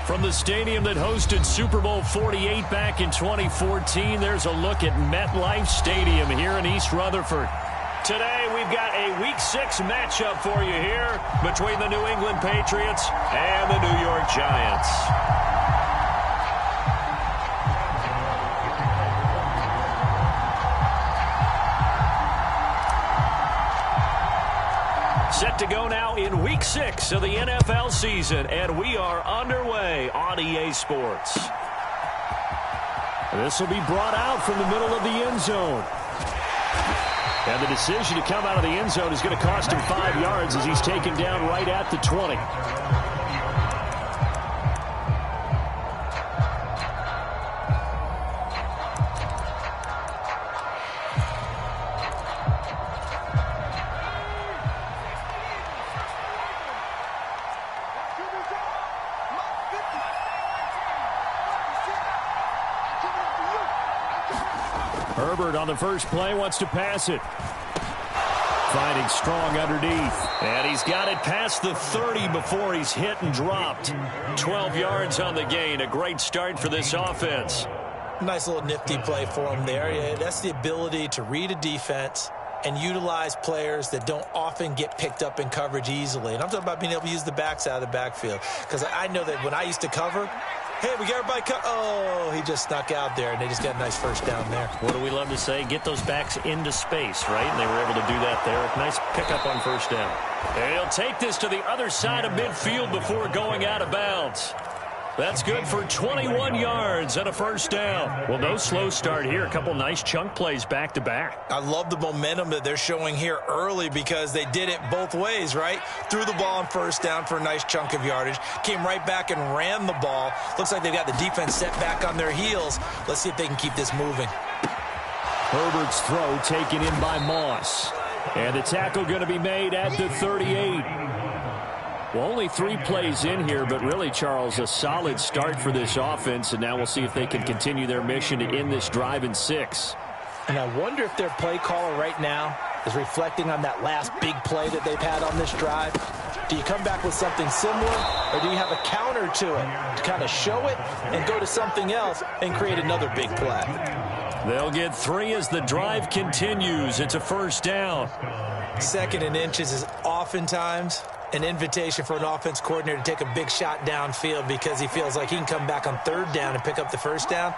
From the stadium that hosted Super Bowl 48 back in 2014, there's a look at MetLife Stadium here in East Rutherford. Today, we've got a Week 6 matchup for you here between the New England Patriots and the New York Giants. Set to go now in Week 6 of the NFL season, and we are underway on EA Sports. This will be brought out from the middle of the end zone. And the decision to come out of the end zone is going to cost him 5 yards as he's taken down right at the 20. Herbert on the first play wants to pass it. Finding Strong underneath. And he's got it past the 30 before he's hit and dropped. 12 yards on the gain. A great start for this offense. Nice little nifty play for him there. Yeah, that's the ability to read a defense and utilize players that don't often get picked up in coverage easily. And I'm talking about being able to use the backs out of the backfield. Because I know that when I used to cover, hey, we got everybody cut. Oh, he just snuck out there, and they just got a nice first down there. What do we love to say? Get those backs into space, right? And they were able to do that there. Nice pickup on first down. And he'll take this to the other side of midfield before going out of bounds. That's good for 21 yards and a first down. Well, no slow start here. A couple nice chunk plays back-to-back. I love the momentum that they're showing here early because they did it both ways, right? Threw the ball on first down for a nice chunk of yardage. Came right back and ran the ball. Looks like they've got the defense set back on their heels. Let's see if they can keep this moving. Herbert's throw taken in by Moss. And the tackle going to be made at the 38. Well, only 3 plays in here, but really, Charles, a solid start for this offense, and now we'll see if they can continue their mission to end this drive in 6. And I wonder if their play caller right now is reflecting on that last big play that they've had on this drive. Do you come back with something similar, or do you have a counter to it to kind of show it and go to something else and create another big play? They'll get 3 as the drive continues. It's a first down. 2nd and inches is oftentimes an invitation for an offense coordinator to take a big shot downfield because he feels like he can come back on 3rd down and pick up the first down.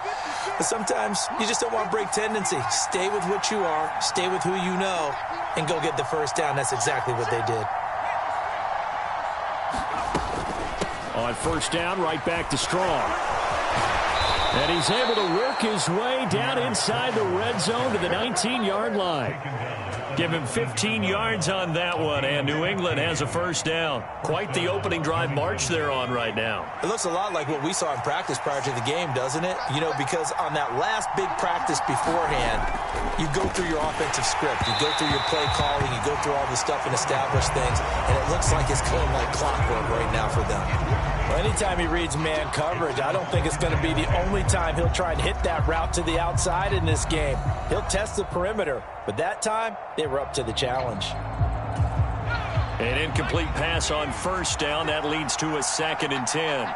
But sometimes you just don't want to break tendency. Stay with what you are, stay with who you know, and go get the first down. That's exactly what they did. On first down, right back to Strong. And he's able to work his way down inside the red zone to the 19-yard line. Give him 15 yards on that one, and New England has a first down. Quite the opening drive march they're on right now. It looks a lot like what we saw in practice prior to the game, doesn't it? You know, because on that last big practice beforehand, you go through your offensive script. You go through your play calling. You go through all the stuff and establish things, and it looks like it's going like clockwork right now for them. Well, anytime he reads man coverage, I don't think it's going to be the only time he'll try and hit that route to the outside in this game. He'll test the perimeter, but that time they were up to the challenge. An incomplete pass on first down. That leads to a 2nd and 10.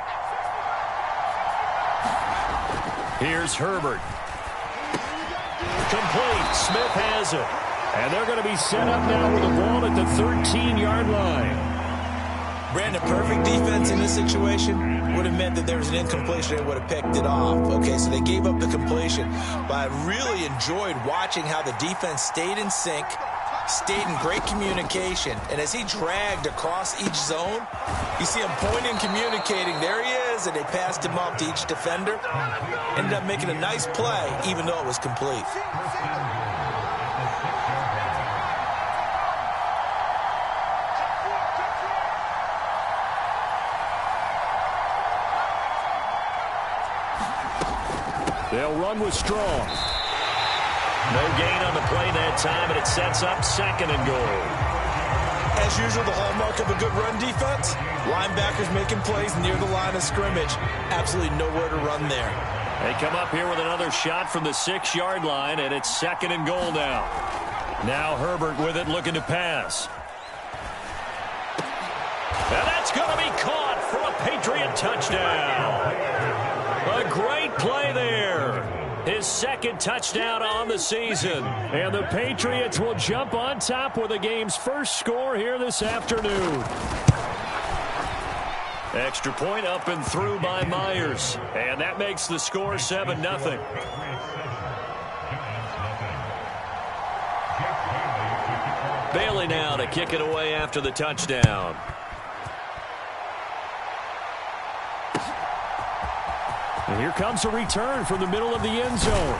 Here's Herbert. Complete. Smith has it. And they're going to be set up now with the ball at the 13-yard line. Brandon, perfect defense in this situation would have meant that there was an incompletion. They would have picked it off. Okay, so they gave up the completion. But I really enjoyed watching how the defense stayed in sync, stayed in great communication. And as he dragged across each zone, you see him pointing, communicating. There he is, and they passed him off to each defender. Ended up making a nice play, even though it was complete. They'll run with Strong. No gain on the play that time, and it sets up 2nd and goal. As usual, the hallmark of a good run defense, linebackers making plays near the line of scrimmage. Absolutely nowhere to run there. They come up here with another shot from the 6-yard line, and it's 2nd and goal now. Now Herbert with it, looking to pass. And that's going to be caught for a Patriot touchdown. A great play there. His second touchdown on the season. And the Patriots will jump on top with the game's first score here this afternoon. Extra point up and through by Myers. And that makes the score 7-0. Bailey now to kick it away after the touchdown. And here comes a return from the middle of the end zone.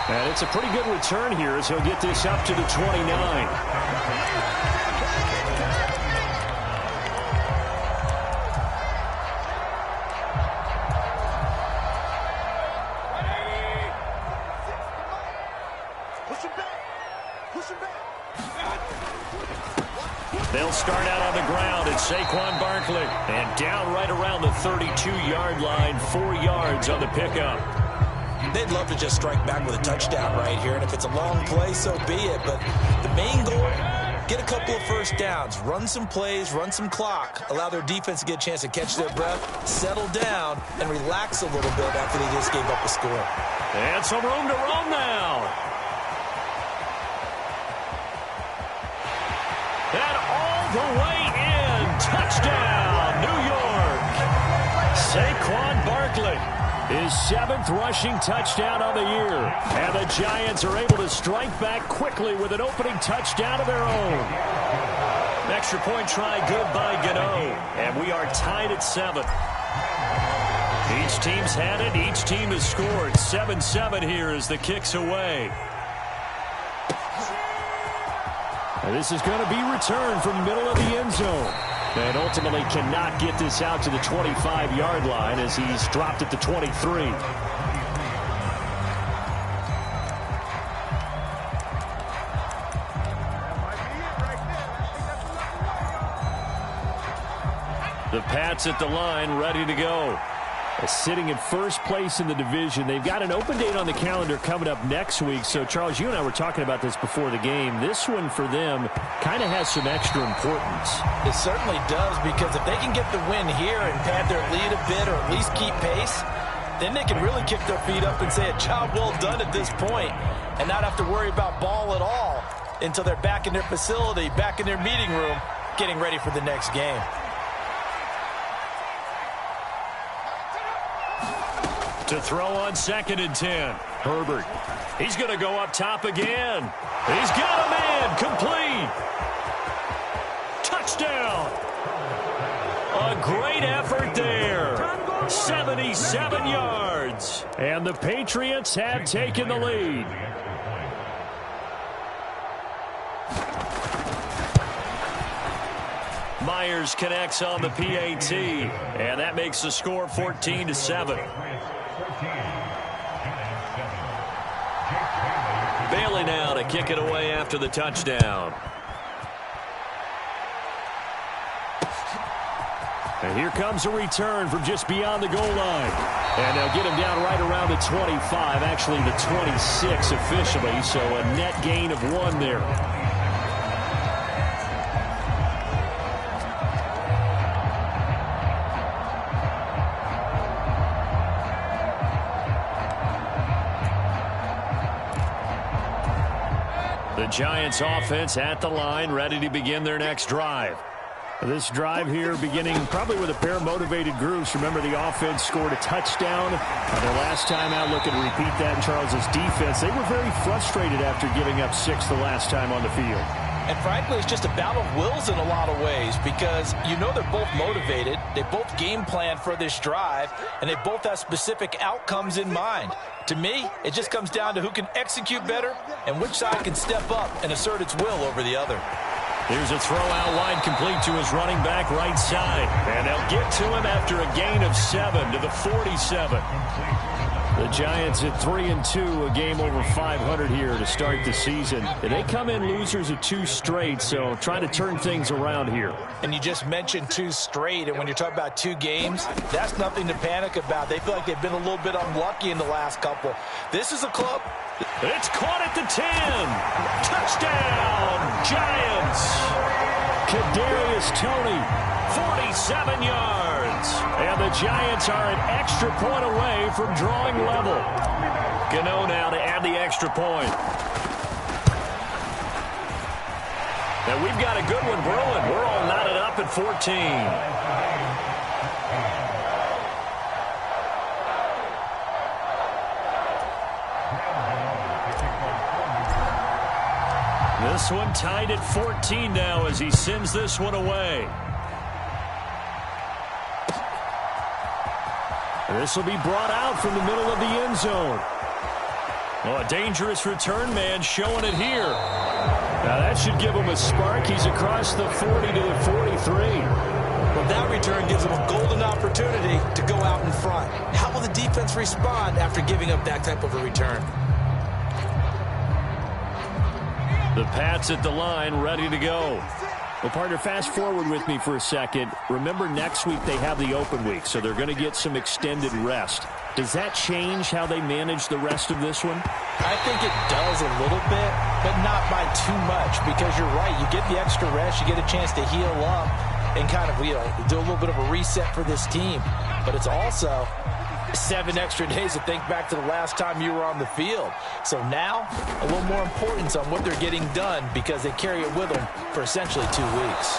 And it's a pretty good return here as he'll get this up to the 29. They'll start out on the ground at Saquon Barkley. And down right around the 32-yard line, 4 yards on the pickup. They'd love to just strike back with a touchdown right here. And if it's a long play, so be it. But the main goal, get a couple of first downs. Run some plays, run some clock. Allow their defense to get a chance to catch their breath, settle down, and relax a little bit after they just gave up a score. And some room to roam now. And all the way in. Touchdown, New York. Saquon Barkley, his 7th rushing touchdown on the year. And the Giants are able to strike back quickly with an opening touchdown of their own. Extra point try good by Gano. And we are tied at 7. Each team's had it. Each team has scored. 7-7 here as the kick's away. And this is going to be returned from the middle of the end zone. And ultimately cannot get this out to the 25-yard line as he's dropped at the 23. The Pats at the line, ready to go. Sitting in first place in the division. They've got an open date on the calendar coming up next week. So, Charles, you and I were talking about this before the game. This one for them kind of has some extra importance. It certainly does, because if they can get the win here and pad their lead a bit or at least keep pace, then they can really kick their feet up and say a job well done at this point and not have to worry about ball at all until they're back in their facility, back in their meeting room, getting ready for the next game. To throw on 2nd and 10. Herbert. He's going to go up top again. He's got a man. Complete. Touchdown. A great effort there. 77 yards. And the Patriots have taken the lead. Myers connects on the PAT. And that makes the score 14-7. Bailey now to kick it away after the touchdown. And here comes a return from just beyond the goal line. And they'll get him down right around the 25, actually the 26 officially, so a net gain of 1 there. The Giants offense at the line, ready to begin their next drive. This drive here beginning probably with a pair of motivated groups. Remember, the offense scored a touchdown their last time out. Looking to repeat that in Charles's defense. They were very frustrated after giving up 6 the last time on the field. And frankly, it's just a battle of wills in a lot of ways, because you know they're both motivated. They both game plan for this drive, and they both have specific outcomes in mind. To me, it just comes down to who can execute better and which side can step up and assert its will over the other. Here's a throw out wide, complete to his running back right side. And they'll get to him after a gain of 7 to the 47. The Giants at 3-2, a game over 500 here to start the season. They come in losers of 2 straight, so trying to turn things around here. And you just mentioned 2 straight, and when you're talking about 2 games, that's nothing to panic about. They feel like they've been a little bit unlucky in the last couple. This is a club. It's caught at the 10. Touchdown, Giants. Kadarius Toney, 47 yards. And the Giants are an extra point away from drawing level. Gano now to add the extra point. And we've got a good one brewing. We're all knotted up at 14. This one tied at 14 now as he sends this one away. This will be brought out from the middle of the end zone. Oh, a dangerous return man showing it here. Now that should give him a spark. He's across the 40 to the 43. Well, that return gives him a golden opportunity to go out in front. How will the defense respond after giving up that type of a return? The Pats at the line, ready to go. Well, partner, fast forward with me for a second. Remember, next week they have the open week, so they're going to get some extended rest. Does that change how they manage the rest of this one? I think it does a little bit, but not by too much, because you're right. You get the extra rest, you get a chance to heal up and kind of, do a little bit of a reset for this team. But it's also 7 extra days to think back to the last time you were on the field. So now, a little more importance on what they're getting done because they carry it with them for essentially 2 weeks.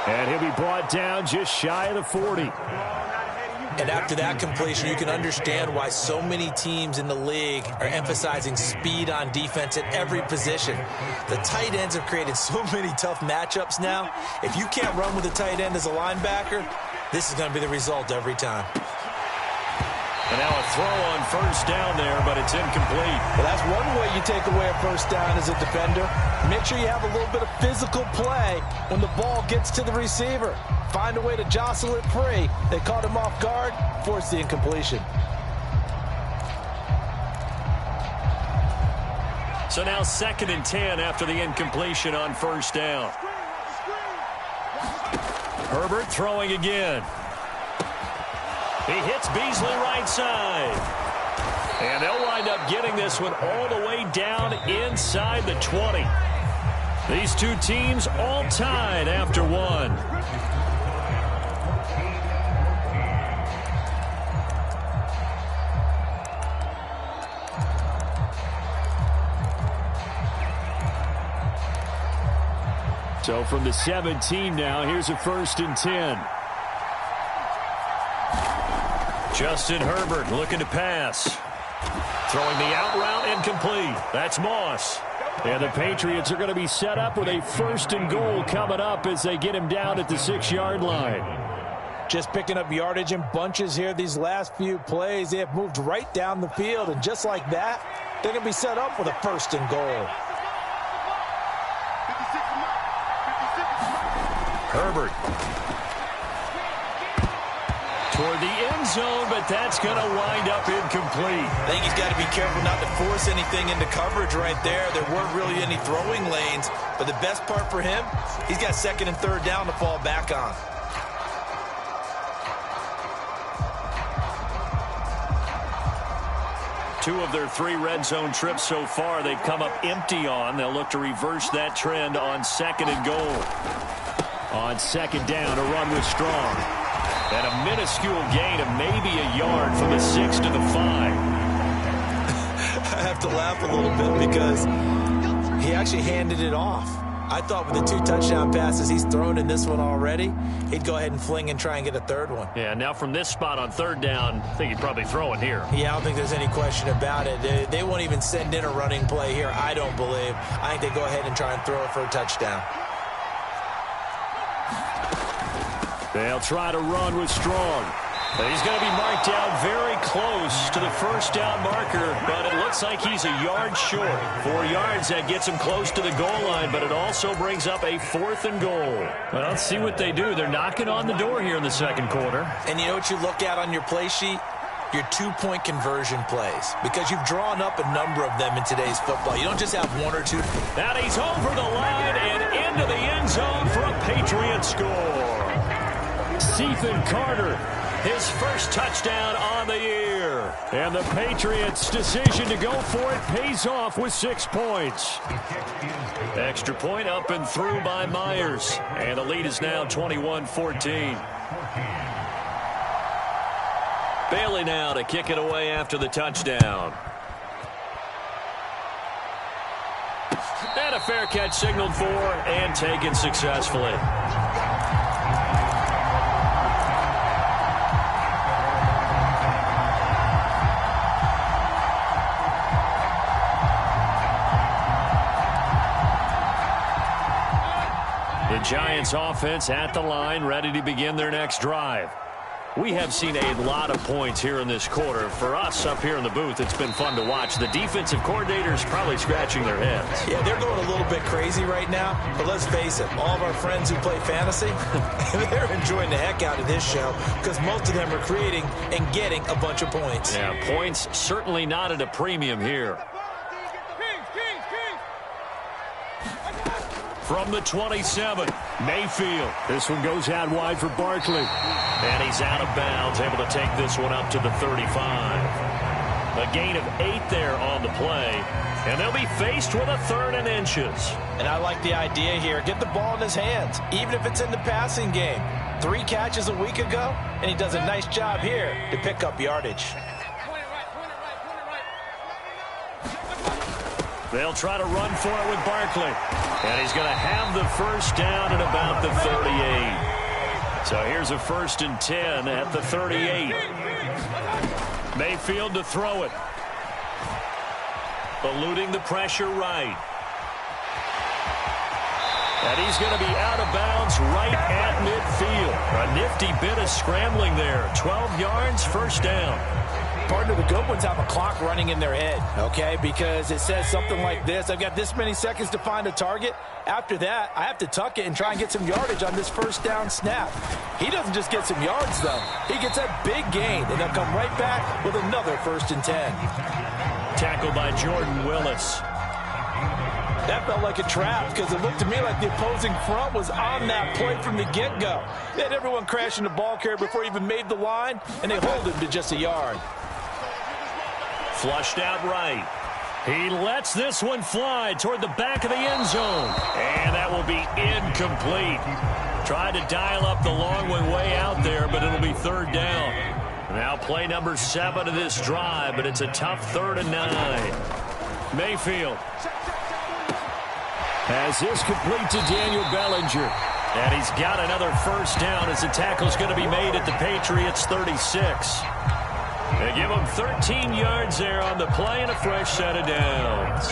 And he'll be brought down just shy of the 40. And after that completion, you can understand why so many teams in the league are emphasizing speed on defense at every position. The tight ends have created so many tough matchups now. If you can't run with a tight end as a linebacker, this is going to be the result every time. And now a throw on first down there, but it's incomplete. Well, that's one way you take away a first down as a defender. Make sure you have a little bit of physical play when the ball gets to the receiver. Find a way to jostle it free. They caught him off guard, forced the incompletion. So now 2nd and 10 after the incompletion on first down. Herbert throwing again. He hits Beasley right side. And they'll wind up getting this one all the way down inside the 20. These two teams all tied after one. So from the 17 now, here's a 1st and 10. Justin Herbert looking to pass. Throwing the out route incomplete. That's Moss. And the Patriots are going to be set up with a 1st and goal coming up as they get him down at the 6-yard line. Just picking up yardage in bunches here these last few plays. They have moved right down the field, and just like that, they're going to be set up with a 1st and goal. Herbert. Toward the end zone, but that's going to wind up incomplete. I think he's got to be careful not to force anything into coverage right there. There weren't really any throwing lanes, but the best part for him, he's got 2nd and 3rd down to fall back on. Two of their 3 red zone trips so far, they've come up empty on. They'll look to reverse that trend on 2nd and goal. On 2nd down, a run with Strong. And a minuscule gain of maybe a yard from the 6 to the 5. I have to laugh a little bit because he actually handed it off. I thought with the 2 touchdown passes he's thrown in this one already, he'd go ahead and fling and try and get a 3rd one. Yeah, now from this spot on 3rd down, I think he'd probably throw it here. Yeah, I don't think there's any question about it. They won't even send in a running play here, I don't believe. I think they go ahead and try and throw it for a touchdown. They'll try to run with Strong. He's going to be marked down very close to the 1st down marker, but it looks like he's a yard short. 4 yards, that gets him close to the goal line, but it also brings up a 4th and goal. Well, let's see what they do. They're knocking on the door here in the 2nd quarter. And you know what you look at on your play sheet? Your 2-point conversion plays, because you've drawn up a number of them in today's football. You don't just have 1 or 2. And he's over the line and into the end zone for a Patriot score. Stephen Carter his first touchdown on the year. And the Patriots' decision to go for it pays off with 6 points. Extra point up and through by Myers. And the lead is now 21-14. Bailey now to kick it away after the touchdown. And a fair catch signaled for and taken successfully. The Giants offense at the line, ready to begin their next drive. We have seen a lot of points here in this quarter. For us up here in the booth, it's been fun to watch. The defensive coordinators probably scratching their heads. Yeah, they're going a little bit crazy right now. But let's face it, all of our friends who play fantasy, they're enjoying the heck out of this show because most of them are creating and getting a bunch of points. Yeah, points certainly not at a premium here. From the 27, Mayfield. This one goes out wide for Barkley. And he's out of bounds, able to take this one up to the 35. A gain of 8 there on the play. And they'll be faced with a 3rd and inches. And I like the idea here. Get the ball in his hands, even if it's in the passing game. 3 catches a week ago, and he does a nice job here to pick up yardage. They'll try to run for it with Barkley. And he's going to have the first down at about the 38. So here's a 1st and 10 at the 38. Mayfield to throw it. Eluding the pressure right. And he's going to be out of bounds right at midfield. A nifty bit of scrambling there. 12 yards, first down. Partner, the good ones have a clock running in their head, okay? Because it says something like this. I've got this many seconds to find a target. After that, I have to tuck it and try and get some yardage on this first down snap. He doesn't just get some yards, though. He gets a big gain, and they'll come right back with another 1st and 10. Tackled by Jordan Willis. That felt like a trap because it looked to me like the opposing front was on that play from the get-go. They had everyone crashing the ball carrier before he even made the line, and they hold him to just a yard. Flushed out right. He lets this one fly toward the back of the end zone. And that will be incomplete. Tried to dial up the long one way out there, but it'll be 3rd down. Now play number 7 of this drive, but it's a tough 3rd and 9. Mayfield has this complete to Daniel Bellinger. And he's got another first down as the tackle's going to be made at the Patriots 36. They give him 13 yards there on the play and a fresh set of downs.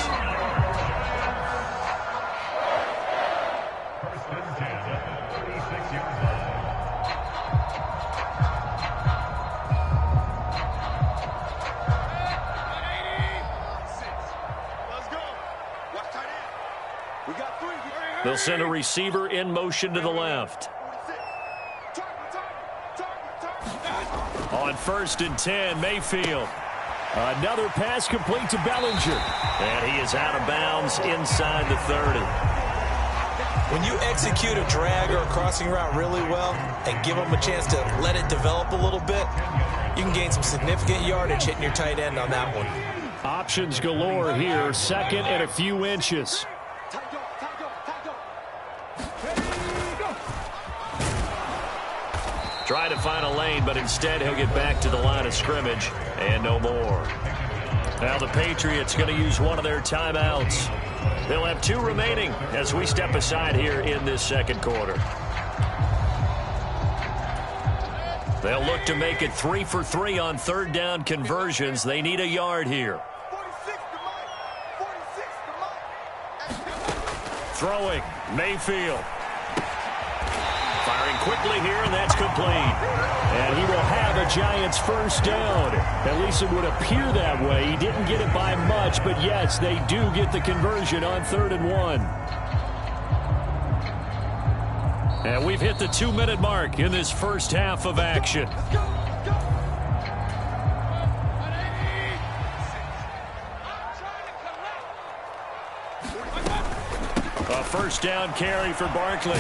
They'll send a receiver in motion to the left. On 1st and 10, Mayfield. Another pass complete to Bellinger. And he is out of bounds inside the 30. When you execute a drag or a crossing route really well and give them a chance to let it develop a little bit, you can gain some significant yardage hitting your tight end on that one. Options galore here. 2nd and a few inches. Try to find a lane, but instead he'll get back to the line of scrimmage and no more. Now the Patriots going to use one of their timeouts. They'll have 2 remaining as we step aside here in this 2nd quarter. They'll look to make it 3 for 3 on 3rd down conversions. They need a yard here. Throwing, Mayfield. Firing quickly here, and that's complete. And he will have a Giants first down. At least it would appear that way. He didn't get it by much, but yes, they do get the conversion on 3rd and 1. And we've hit the 2-minute mark in this first half of action. A first down carry for Barkley.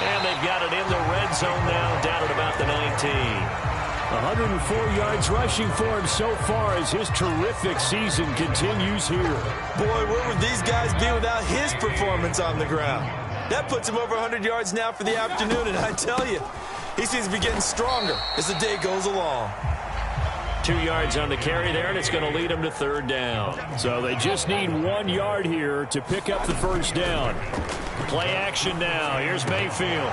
And they've got it in the red zone now, down at about the 19. 104 yards rushing for him so far as his terrific season continues here. Boy, where would these guys be without his performance on the ground? That puts him over 100 yards now for the afternoon, and I tell you, he seems to be getting stronger as the day goes along. 2 yards on the carry there, and it's going to lead them to third down. So they just need 1 yard here to pick up the first down. Play action now. Here's Mayfield.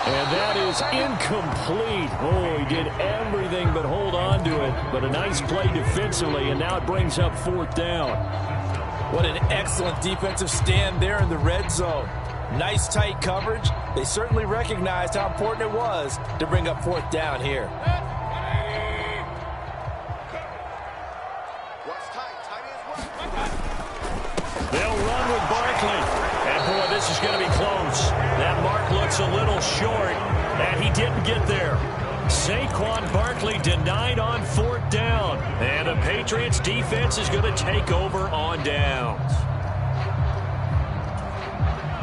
And that is incomplete. Oh, he did everything but hold on to it. But a nice play defensively, and now it brings up fourth down. What an excellent defensive stand there in the red zone. Nice tight coverage. They certainly recognized how important it was to bring up fourth down here. They'll run with Barkley. And, boy, this is going to be close. That mark looks a little short, and he didn't get there. Saquon Barkley denied on fourth down. And the Patriots defense is going to take over on downs.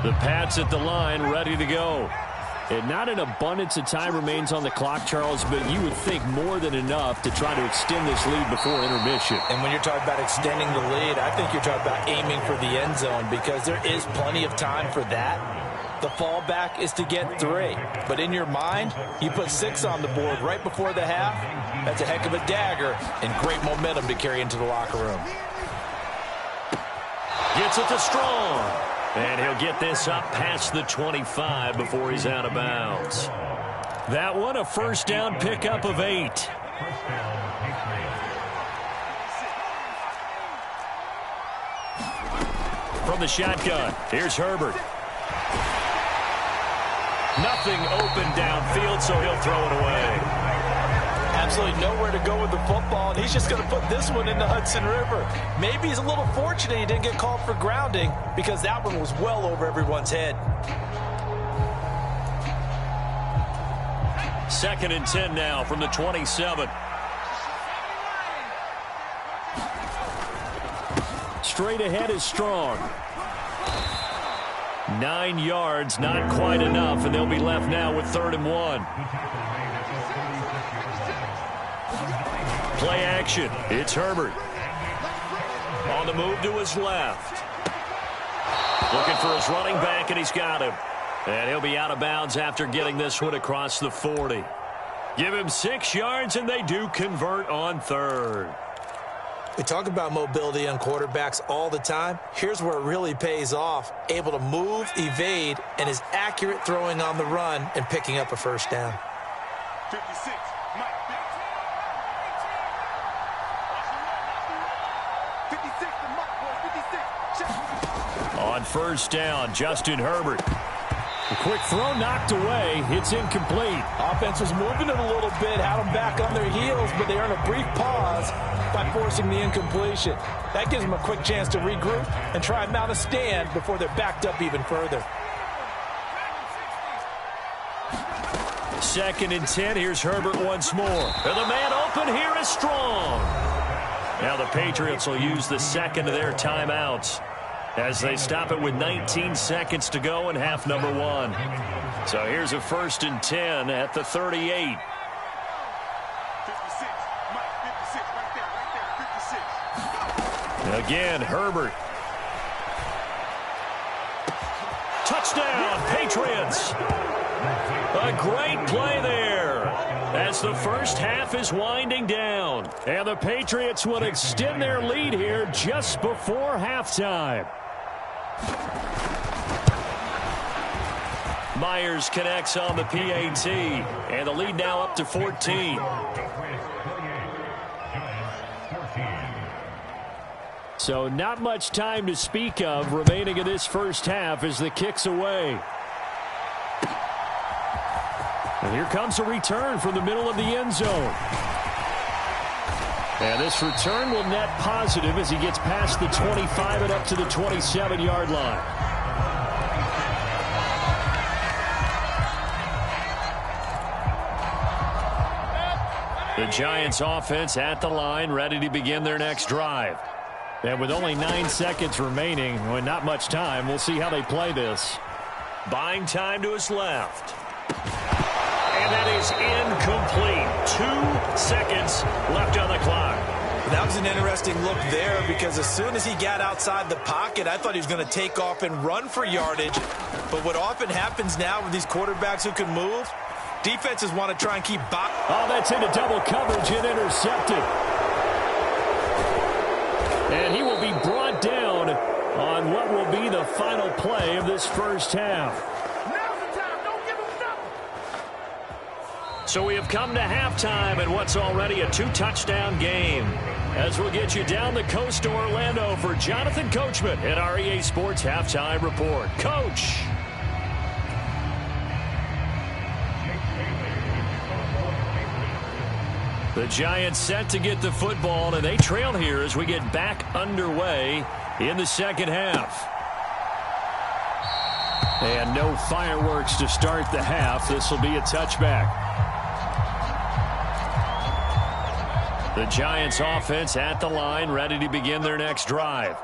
The Pats at the line, ready to go. And not an abundance of time remains on the clock, Charles, but you would think more than enough to try to extend this lead before intermission. And when you're talking about extending the lead, I think you're talking about aiming for the end zone because there is plenty of time for that. The fallback is to get 3. But in your mind, you put 6 on the board right before the half. That's a heck of a dagger and great momentum to carry into the locker room. Gets it to Strong. And he'll get this up past the 25 before he's out of bounds. That one, a first down pickup of 8. From the shotgun, here's Herbert. Nothing open downfield, so he'll throw it away. Absolutely nowhere to go with the football, and he's just going to put this one in the Hudson River. Maybe he's a little fortunate he didn't get called for grounding because that one was well over everyone's head. 2nd and 10 now from the 27. Straight ahead is Strong. 9 yards, not quite enough, and they'll be left now with 3rd and 1. Play action. It's Herbert. On the move to his left. Looking for his running back, and he's got him. And he'll be out of bounds after getting this one across the 40. Give him 6 yards, and they do convert on 3rd. We talk about mobility on quarterbacks all the time. Here's where it really pays off. Able to move, evade, and is accurate throwing on the run and picking up a first down. 56. On first down, Justin Herbert. A quick throw knocked away. It's incomplete. Offense was moving it a little bit, had them back on their heels, but they earned a brief pause by forcing the incompletion. That gives them a quick chance to regroup and try and mount a stand before they're backed up even further. 2nd and 10. Here's Herbert once more. And the man open here is Strong. Now the Patriots will use the second of their timeouts as they stop it with 19 seconds to go in half number 1. So here's a 1st and 10 at the 38. 56. Mike, 56. Right there. 56. Again, Herbert. Touchdown, Patriots. A great play there as the first half is winding down. And the Patriots will extend their lead here just before halftime. Myers connects on the PAT, and the lead now up to 14. So not much time to speak of remaining in this first half as the kick's away. And here comes a return from the middle of the end zone. And this return will net positive as he gets past the 25 and up to the 27-yard line. The Giants offense at the line, ready to begin their next drive. And with only 9 seconds remaining, with not much time, we'll see how they play this. Buying time to his left. And that is incomplete. 2 seconds left on the clock. That was an interesting look there because as soon as he got outside the pocket, I thought he was going to take off and run for yardage. But what often happens now with these quarterbacks who can move, defenses want to try and keep box. Oh, that's into double coverage and intercepted. And he will be brought down on what will be the final play of this first half. So we have come to halftime in what's already a 2-touchdown game. As we'll get you down the coast to Orlando for Jonathan Coachman at our EA Sports Halftime Report. Coach. The Giants set to get the football, and they trail here as we get back underway in the second half. And no fireworks to start the half. This will be a touchback. The Giants offense at the line, ready to begin their next drive.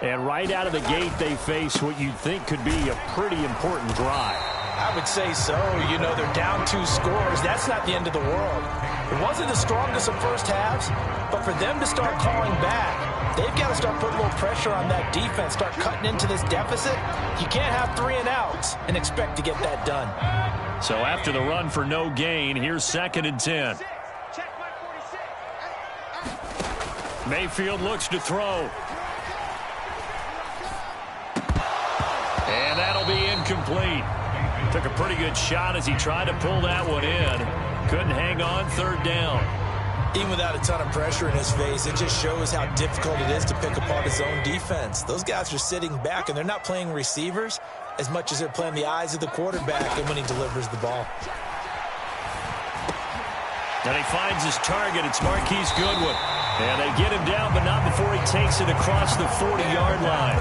And right out of the gate, they face what you'd think could be a pretty important drive. I would say so. You know, they're down 2 scores. That's not the end of the world. It wasn't the strongest of first halves, but for them to start calling back, they've got to start putting a little pressure on that defense, start cutting into this deficit. You can't have 3 and outs and expect to get that done. So after the run for no gain, here's 2nd and 10. Mayfield looks to throw. And that'll be incomplete. Took a pretty good shot as he tried to pull that one in. Couldn't hang on, 3rd down. Even without a ton of pressure in his face, it just shows how difficult it is to pick apart his own defense. Those guys are sitting back, and they're not playing receivers as much as they're playing the eyes of the quarterback and when he delivers the ball. And he finds his target. It's Marquise Goodwin. And they get him down, but not before he takes it across the 40-yard line.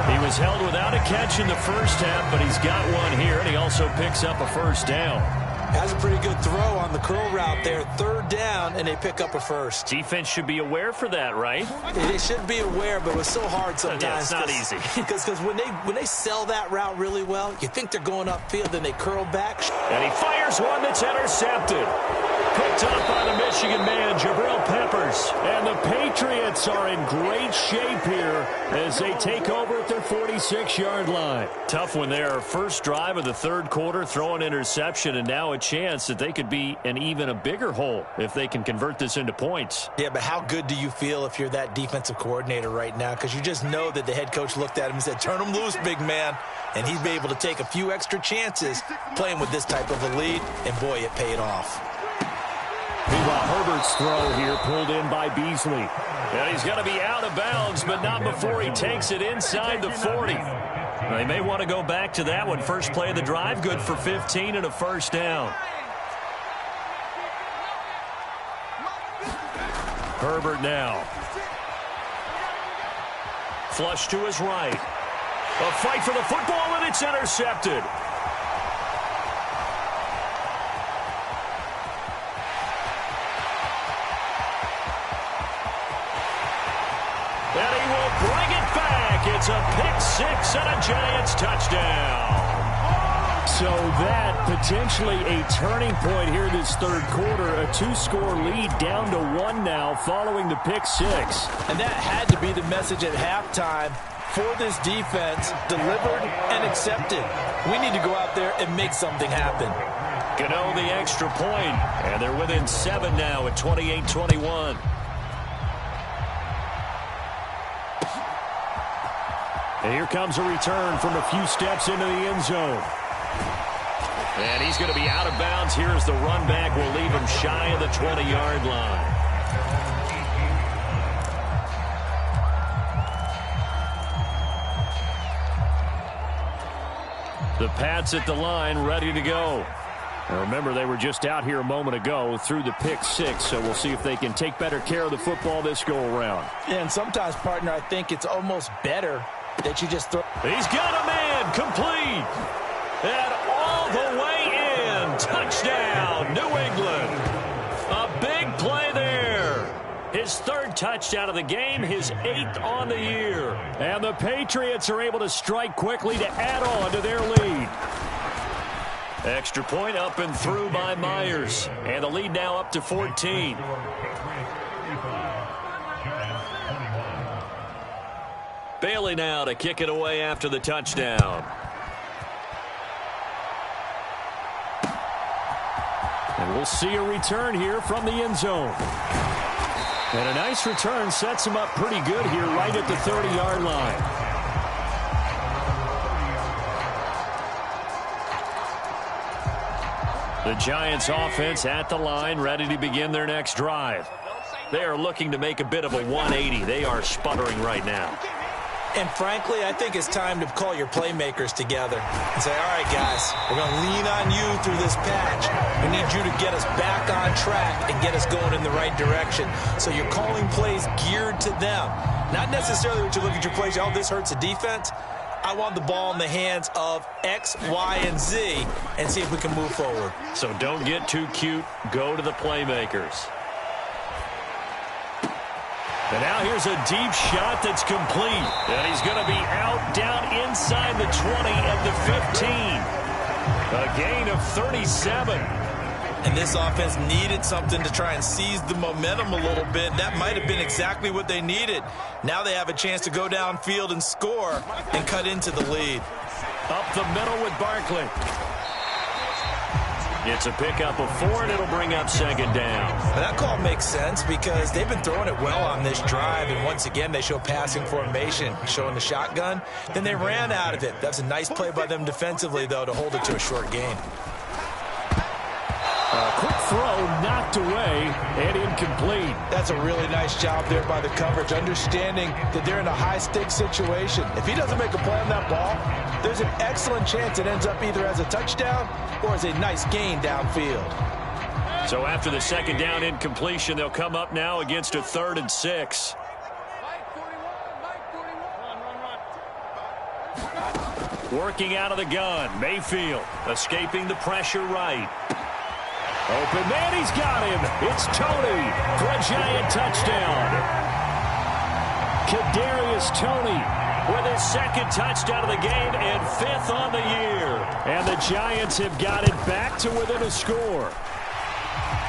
He was held without a catch in the first half, but he's got one here, and he also picks up a first down. Has a pretty good throw on the curl route there. 3rd down, and they pick up a first. Defense should be aware for that, right? They should be aware, but it was so hard sometimes. Yeah, it's not easy. Because when they sell that route really well, you think they're going upfield, then they curl back. And he fires one that's intercepted. Picked up by the Michigan man, Jabril Peppers. And the Patriots are in great shape here as they take over at their 46-yard line. Tough one there. First drive of the 3rd quarter, throw an interception, and now a chance that they could be in even a bigger hole if they can convert this into points. Yeah, but how good do you feel if you're that defensive coordinator right now? Because you just know that the head coach looked at him and said, turn him loose, big man. And he's been able to take a few extra chances playing with this type of a lead, and boy, it paid off. Meanwhile, Herbert's throw here pulled in by Beasley. And he's going to be out of bounds, but not before he takes it inside the 40. They may want to go back to that one. First play of the drive, good for 15 and a first down. Herbert now. Flush to his right. A fight for the football, and it's intercepted. And he will bring it back. It's a pick-6 and a Giants touchdown. So that potentially a turning point here this 3rd quarter. A 2-score lead down to 1 now following the pick-6. And that had to be the message at halftime for this defense, delivered and accepted. We need to go out there and make something happen. Gano the extra point, and they're within 7 now at 28-21. And here comes a return from a few steps into the end zone. And he's going to be out of bounds here as the run back will leave him shy of the 20-yard line. The Pats at the line, ready to go. Now remember, they were just out here a moment ago through the pick-6, so we'll see if they can take better care of the football this go-around. Yeah, and sometimes, partner, I think it's almost better that you just throw. He's got a man, complete, and all the way in. Touchdown, New England. A big play there. His third touchdown of the game, his 8th on the year. And the Patriots are able to strike quickly to add on to their lead. Extra point up and through by Myers. And the lead now up to 14. Bailey now to kick it away after the touchdown. And we'll see a return here from the end zone. And a nice return sets him up pretty good here right at the 30-yard line. The Giants offense at the line, ready to begin their next drive. They are looking to make a bit of a 180. They are sputtering right now. And frankly, I think it's time to call your playmakers together and say, all right, guys, we're going to lean on you through this patch. We need you to get us back on track and get us going in the right direction. So you're calling plays geared to them. Not necessarily what you look at your plays, oh, this hurts the defense. I want the ball in the hands of X, Y, and Z and see if we can move forward. So don't get too cute. Go to the playmakers. And now here's a deep shot that's complete. And he's going to be out down inside the 20 at the 15. A gain of 37. And this offense needed something to try and seize the momentum a little bit. That might have been exactly what they needed. Now they have a chance to go downfield and score and cut into the lead. Up the middle with Barkley. It's a pickup of 4, and it'll bring up second down. That call makes sense because they've been throwing it well on this drive, and once again they show passing formation, showing the shotgun. Then they ran out of it. That's a nice play by them defensively, though, to hold it to a short gain. A quick throw knocked away and incomplete. That's a really nice job there by the coverage, understanding that they're in a high-stakes situation. If he doesn't make a play on that ball, there's an excellent chance it ends up either as a touchdown or as a nice gain downfield. So after the second down incompletion, they'll come up now against a 3rd and 6. Working out of the gun, Mayfield escaping the pressure right. Open man, he's got him. It's Tony for a Giant touchdown. Kadarius Toney with his 2nd touchdown of the game and 5th on the year. And the Giants have got it back to within a score.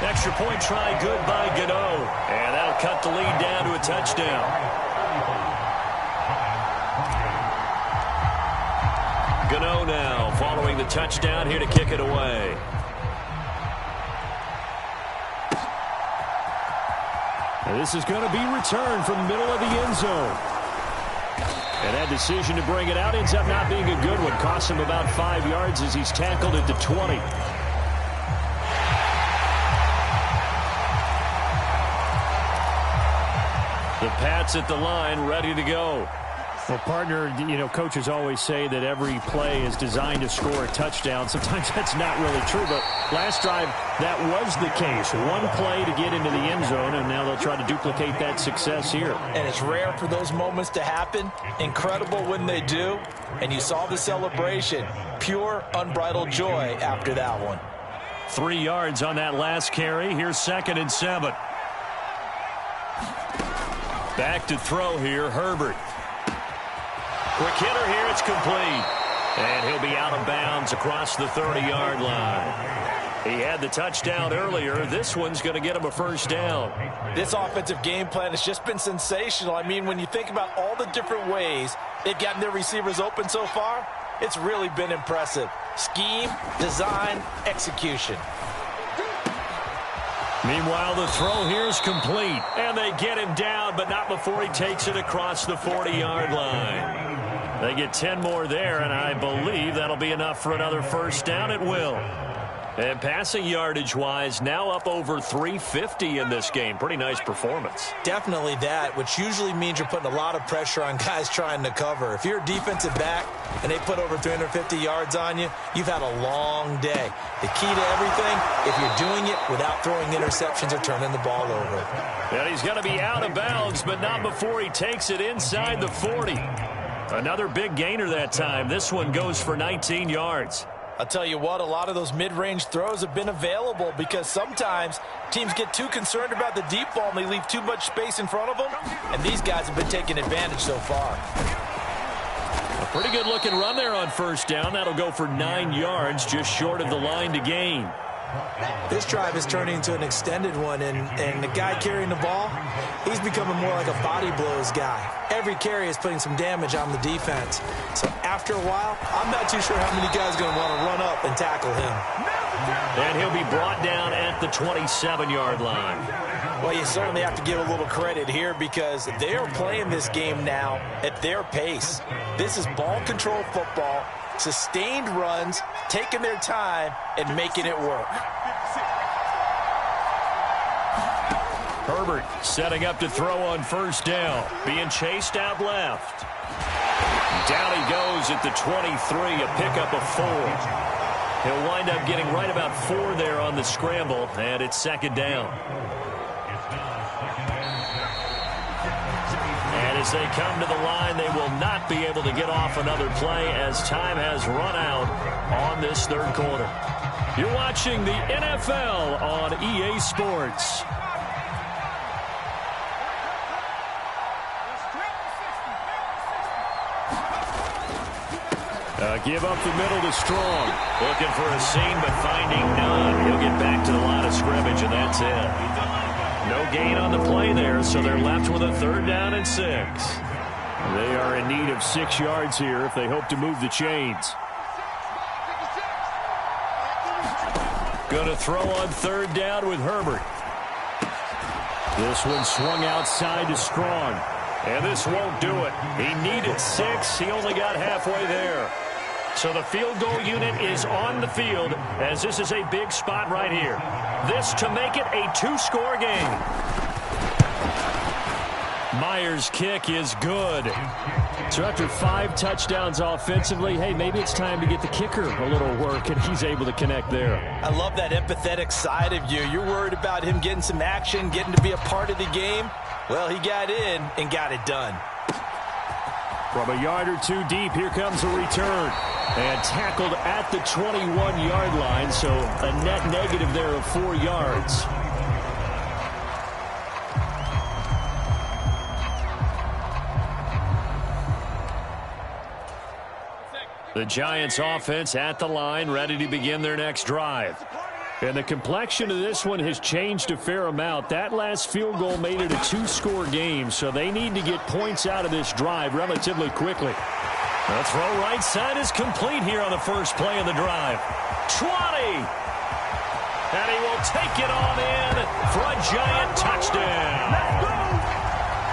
Extra point try good by Gano. And that'll cut the lead down to a touchdown. Gano now following the touchdown here to kick it away. And this is going to be returned from the middle of the end zone. And that decision to bring it out ends up not being a good one. Costs him about 5 yards as he's tackled at the 20. The Pats at the line, ready to go. Well, partner, you know, coaches always say that every play is designed to score a touchdown. Sometimes that's not really true, but last drive, that was the case. One play to get into the end zone, and now they'll try to duplicate that success here. And it's rare for those moments to happen. Incredible when they do. And you saw the celebration. Pure, unbridled joy after that one. 3 yards on that last carry. Here's 2nd and 7. Back to throw here, Herbert. Quick hitter here, it's complete. And he'll be out of bounds across the 30-yard line. He had the touchdown earlier. This one's going to get him a 1st down. This offensive game plan has just been sensational. I mean, when you think about all the different ways they've gotten their receivers open so far, it's really been impressive. Scheme, design, execution. Meanwhile, the throw here is complete. And they get him down, but not before he takes it across the 40-yard line. They get 10 more there, and I believe that'll be enough for another 1st down. It will. And passing yardage-wise, now up over 350 in this game. Pretty nice performance. Definitely that, which usually means you're putting a lot of pressure on guys trying to cover. If you're a defensive back and they put over 350 yards on you, you've had a long day. The key to everything, if you're doing it without throwing interceptions or turning the ball over. And he's going to be out of bounds, but not before he takes it inside the 40. Another big gainer that time. This one goes for 19 yards. I'll tell you what, a lot of those mid-range throws have been available because sometimes teams get too concerned about the deep ball and they leave too much space in front of them, and these guys have been taking advantage so far. A pretty good-looking run there on first down. That'll go for 9 yards, just short of the line to gain. This drive is turning into an extended one, and the guy carrying the ball, he's becoming more like a body blows guy. Every carry is putting some damage on the defense. So after a while, I'm not too sure how many guys are going to want to run up and tackle him. And he'll be brought down at the 27-yard line. Well, you certainly have to give a little credit here because they are playing this game now at their pace. This is ball control football, sustained runs, taking their time, and making it work. Herbert setting up to throw on first down. Being chased out left. Down he goes at the 23, a pickup of 4. He'll wind up getting right about 4 there on the scramble, and it's second down. And as they come to the line, they will not be able to get off another play as time has run out on this third quarter. You're watching the NFL on EA Sports. Give up the middle to Strong. Looking for a seam, but finding none. He'll get back to the line of scrimmage, and that's it. No gain on the play there, so they're left with a 3rd down and 6. They are in need of 6 yards here if they hope to move the chains. Going to throw on 3rd down with Herbert. This one swung outside to Strong. And this won't do it. He needed 6. He only got halfway there. So the field goal unit is on the field as this is a big spot right here. This to make it a 2-score game. Myers' kick is good. So after 5 touchdowns offensively, hey, maybe it's time to get the kicker a little work, and he's able to connect there. I love that empathetic side of you. You're worried about him getting some action, getting to be a part of the game. Well, he got in and got it done. From a yard or 2 deep, here comes a return. And tackled at the 21-yard line, so a net negative there of 4 yards. The Giants offense at the line, ready to begin their next drive. And the complexion of this one has changed a fair amount. That last field goal made it a 2-score game, so they need to get points out of this drive relatively quickly. The throw right side is complete here on the first play of the drive. 20! And he will take it on in for a Giant touchdown.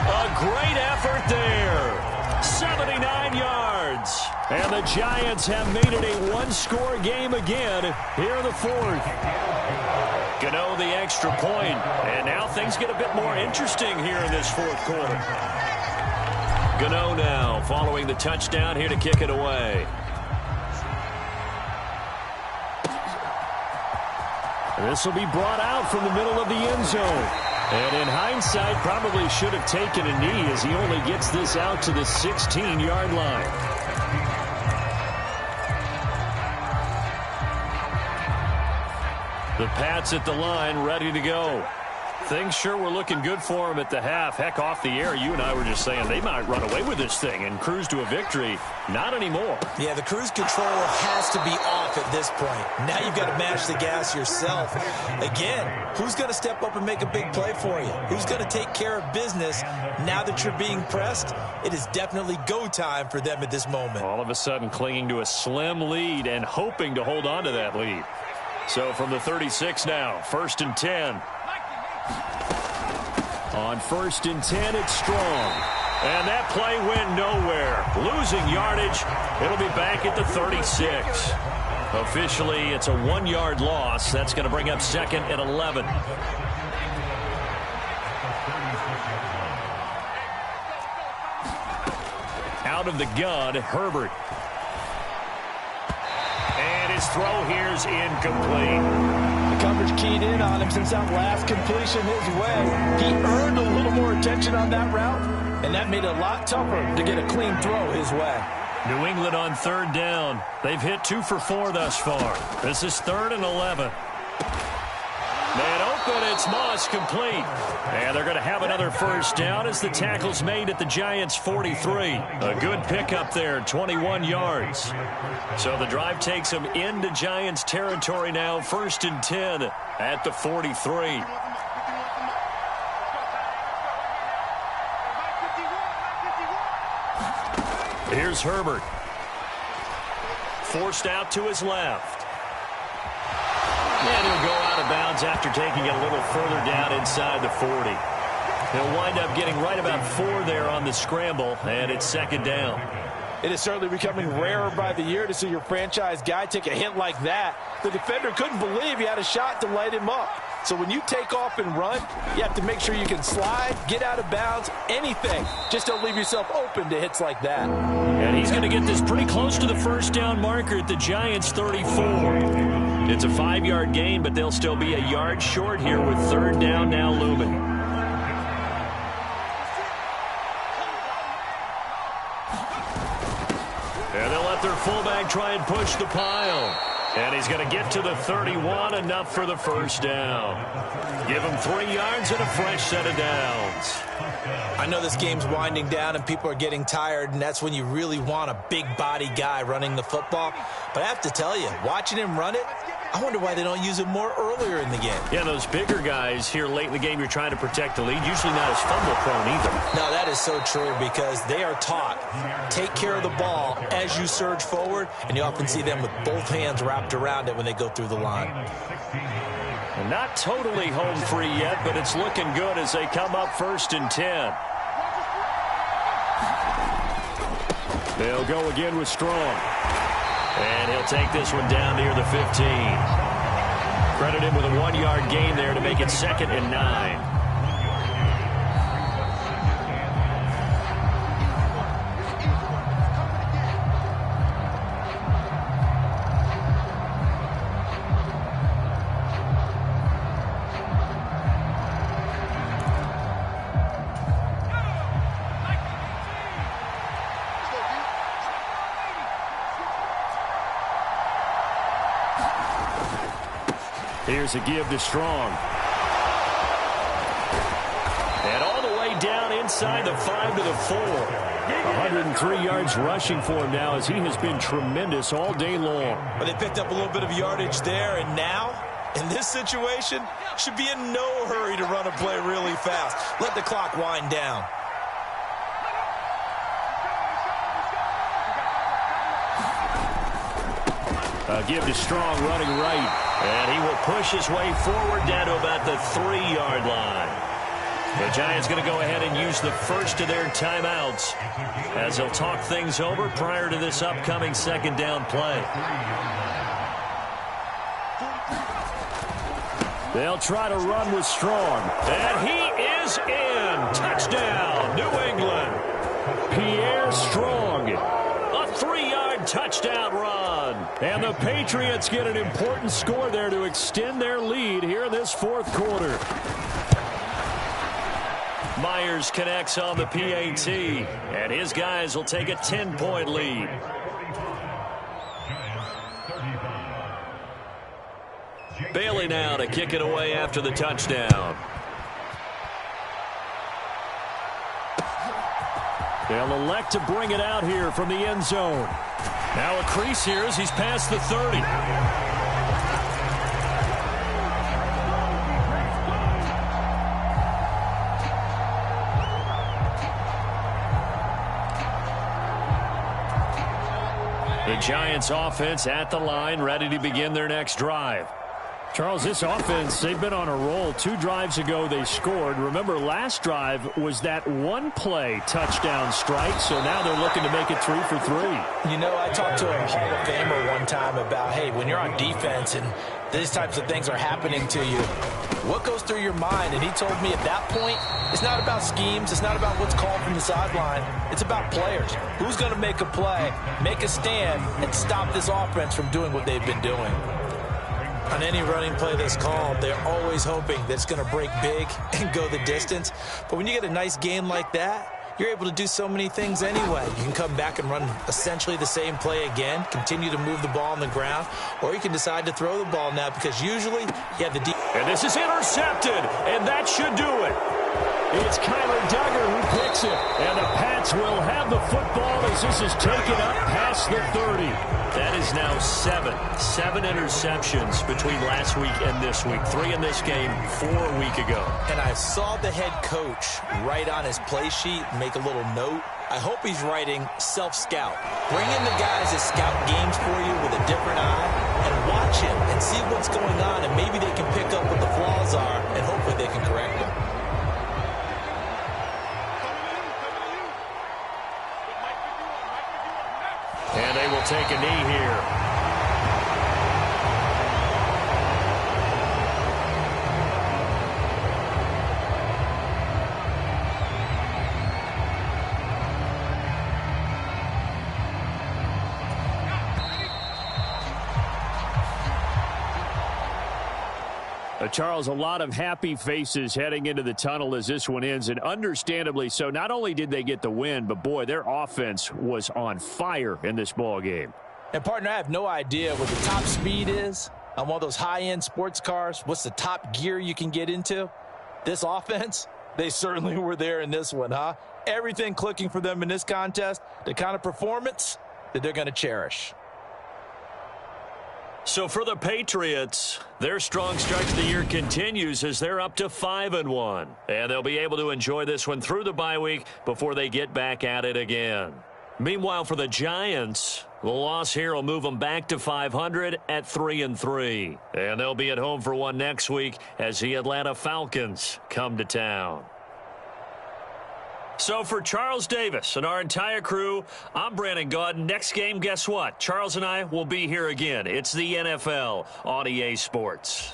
A great effort there. 79 yards. And the Giants have made it a 1-score game again here in the 4th. Gano the extra point. And now things get a bit more interesting here in this 4th quarter. Gano now following the touchdown here to kick it away. This will be brought out from the middle of the end zone. And in hindsight, probably should have taken a knee as he only gets this out to the 16-yard line. The Pats at the line ready to go. Things sure were looking good for him at the half. Heck, off the air, you and I were just saying they might run away with this thing and cruise to a victory. Not anymore. Yeah, the cruise control has to be off at this point. Now you've got to match the gas yourself. Again, who's going to step up and make a big play for you? Who's going to take care of business now that you're being pressed? It is definitely go time for them at this moment. All of a sudden clinging to a slim lead and hoping to hold on to that lead. So from the 36 now, 1st and 10. On 1st and 10, it's Strong. And that play went nowhere. Losing yardage. It'll be back at the 36. Officially, it's a 1-yard loss. That's going to bring up 2nd and 11. Out of the gun, Herbert. And his throw here is incomplete. The coverage keyed in on him since that last completion his way. He earned a little more attention on that route, and that made it a lot tougher to get a clean throw his way. New England on third down. They've hit 2 for 4 thus far. This is 3rd and 11. Man open, it's Moss, complete. And they're going to have another first down as the tackle's made at the Giants' 43. A good pickup there, 21 yards. So the drive takes them into Giants territory now, 1st and 10 at the 43. Here's Herbert. Forced out to his left. And he'll go out of bounds after taking it a little further down inside the 40. He'll wind up getting right about 4 there on the scramble, and it's 2nd down. It is certainly becoming rarer by the year to see your franchise guy take a hit like that. The defender couldn't believe he had a shot to light him up. So when you take off and run, you have to make sure you can slide, get out of bounds, anything. Just don't leave yourself open to hits like that. And he's going to get this pretty close to the first down marker at the Giants' 34. It's a 5-yard gain, but they'll still be a yard short here with 3rd down now looming. And they'll let their fullback try and push the pile. And he's going to get to the 31, enough for the first down. Give him 3 yards and a fresh set of downs. I know this game's winding down and people are getting tired, and that's when you really want a big body guy running the football. But I have to tell you, watching him run it, I wonder why they don't use him more earlier in the game. Yeah, those bigger guys here late in the game, you're trying to protect the lead. Usually not as fumble prone either. No, that is so true because they are taught. Take care of the ball as you surge forward, and you often see them with both hands wrapped around it when they go through the line. And not totally home free yet, but it's looking good as they come up 1st and 10. They'll go again with Strong. And he'll take this one down near the 15. Credit him with a 1-yard gain there to make it 2nd and 9. Here's a give to Strong. And all the way down inside the 5 to the 4. 103 yards rushing for him now as he has been tremendous all day long. But they picked up a little bit of yardage there, and now, in this situation, should be in no hurry to run a play really fast. Let the clock wind down. A give to Strong running right. And he will push his way forward down to about the 3-yard line. The Giants going to go ahead and use the first of their timeouts as they'll talk things over prior to this upcoming 2nd down play. They'll try to run with Strong. And he is in. Touchdown, New England. Pierre Strong. A 3-yard touchdown run. And the Patriots get an important score there to extend their lead here in this 4th quarter. Myers connects on the PAT, and his guys will take a 10-point lead. Bailey now to kick it away after the touchdown. They'll elect to bring it out here from the end zone. Now a crease here as he's past the 30. The Giants offense at the line, ready to begin their next drive. Charles, this offense, they've been on a roll. 2 drives ago, they scored. Remember, last drive was that 1-play touchdown strike, so now they're looking to make it 3 for 3. You know, I talked to a Hall of Famer one time about, hey, when you're on defense and these types of things are happening to you, what goes through your mind? And he told me at that point, it's not about schemes. It's not about what's called from the sideline. It's about players. Who's going to make a play, make a stand, and stop this offense from doing what they've been doing? On any running play that's called, they're always hoping that it's going to break big and go the distance. But when you get a nice game like that, you're able to do so many things anyway. You can come back and run essentially the same play again, continue to move the ball on the ground, or you can decide to throw the ball now because usually you have the deep. And this is intercepted, and that should do it. It's Kyler Duggar who picks it, and the Pats will have the football as this is taken up past the 30. That is now seven interceptions between last week and this week. 3 in this game, 4 a week ago. And I saw the head coach write on his play sheet, make a little note. I hope he's writing self-scout. Bring in the guys that scout games for you with a different eye and watch him and see what's going on, and maybe they can pick up what the flaws are, and hopefully they can correct them. And they will take a knee here. Charles, a lot of happy faces heading into the tunnel as this one ends, and understandably so. Not only did they get the win, but, boy, their offense was on fire in this ball game. And, partner, I have no idea what the top speed is on one of those high-end sports cars. What's the top gear you can get into? This offense, they certainly were there in this one, huh? Everything clicking for them in this contest, the kind of performance that they're going to cherish. So for the Patriots, their strong start to the year continues as they're up to 5-1. And they'll be able to enjoy this one through the bye week before they get back at it again. Meanwhile, for the Giants, the loss here will move them back to 500 at 3-3. And they'll be at home for one next week as the Atlanta Falcons come to town. So for Charles Davis and our entire crew, I'm Brandon Gaudin. Next game, guess what? Charles and I will be here again. It's the NFL on EA Sports.